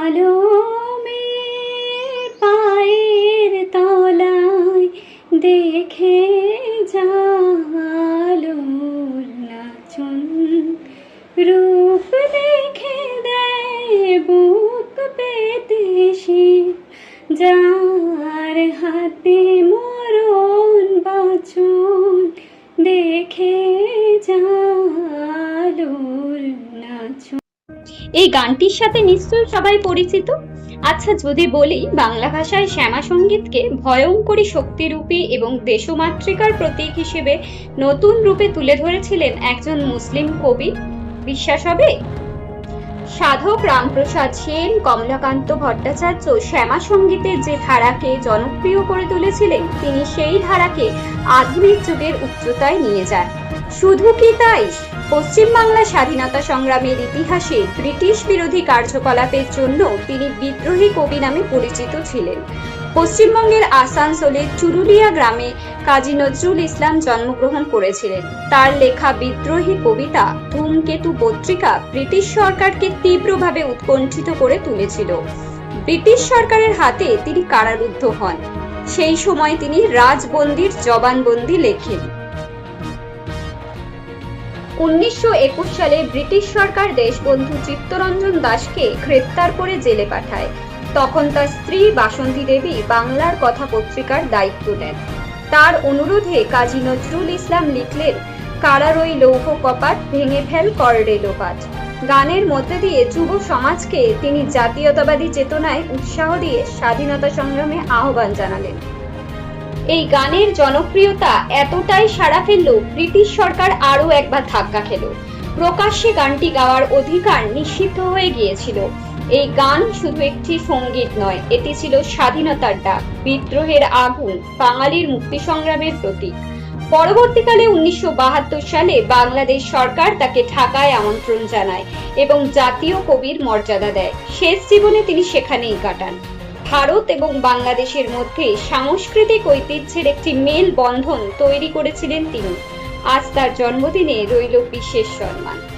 আলমের পায়ের তলায় দেখে জালোর নাচন, রূপ দেখে দেয় বুক পেতে সে, যার হাতে মরণ বাঁচন দেখে জালোর নাচন। এই গানটির সাথে নিশ্চয়ই সবাই পরিচিত। আচ্ছা, যদি বলি বাংলা ভাষায় শ্যামা সঙ্গীতকে ভয়ঙ্করী শক্তিরূপী এবং দেশমাতৃকার প্রতীক হিসেবে নতুন রূপে তুলে ধরেছিলেন একজন মুসলিম কবি, বিশ্বাস হবে? সাধক রামপ্রসাদ সেন, কমলাকান্ত ভট্টাচার্য শ্যামা সঙ্গীতের যে ধারাকে জনপ্রিয় করে তুলেছিলেন, তিনি সেই ধারাকে আধুনিক যুগের উচ্চতায় নিয়ে যান। শুধু কি তাই, পশ্চিমবাংলা স্বাধীনতা সংগ্রামের ইতিহাসে ব্রিটিশ বিরোধী কার্যকলাপের জন্য তিনি বিদ্রোহী কবি নামে পরিচিত ছিলেন। পশ্চিমবঙ্গের আসানসোলের চুরুলিয়া গ্রামে কাজী নজরুল ইসলাম জন্মগ্রহণ করেছিলেন। তার লেখা বিদ্রোহী কবিতা ধূমকেতু পত্রিকা ব্রিটিশ সরকারকে তীব্রভাবে উৎকণ্ঠিত করে তুলেছিল। ব্রিটিশ সরকারের হাতে তিনি কারারুদ্ধ হন। সেই সময় তিনি রাজবন্দির জবানবন্দি লেখেন। 1921 সালে ব্রিটিশ সরকার দেশবন্ধু চিত্তরঞ্জন দাসকে গ্রেপ্তার করে জেলে পাঠায়। তখন তার স্ত্রী বাসন্তী দেবী বাংলার কথা পত্রিকার দায়িত্ব নেন। তার অনুরোধে কাজী নজরুল ইসলাম লিখলেন, কারারই লৌহ কপাট, ভেঙে ফেল করড়ে লোপাট। গানের মধ্যে দিয়ে যুব সমাজকে তিনি জাতীয়তাবাদী চেতনায় উৎসাহ দিয়ে স্বাধীনতা সংগ্রামে আহ্বান জানালেন। এই গানের জনপ্রিয়তা এতটাই সাড়া ফেলল, ব্রিটিশ সরকার আরো একবার ধাক্কা খেল। প্রকাশ্যে গানটি গাওয়ার অধিকার নিষিদ্ধ হয়ে গিয়েছিল। এই গান শুধু একটি সঙ্গীত নয়, এটি ছিল স্বাধীনতার ডাক, বিদ্রোহের আগুন, বাঙালির মুক্তি সংগ্রামের প্রতীক। পরবর্তীকালে 1972 সালে বাংলাদেশ সরকার তাকে ঢাকায় আমন্ত্রণ জানায় এবং জাতীয় কবির মর্যাদা দেয়। শেষ জীবনে তিনি সেখানেই কাটান। ভারত এবং বাংলাদেশের মধ্যে সাংস্কৃতিক ঐতিহ্যের একটি মেল বন্ধন তৈরি করেছিলেন তিনি। আজ তার জন্মদিনে রইল বিশেষ সম্মান।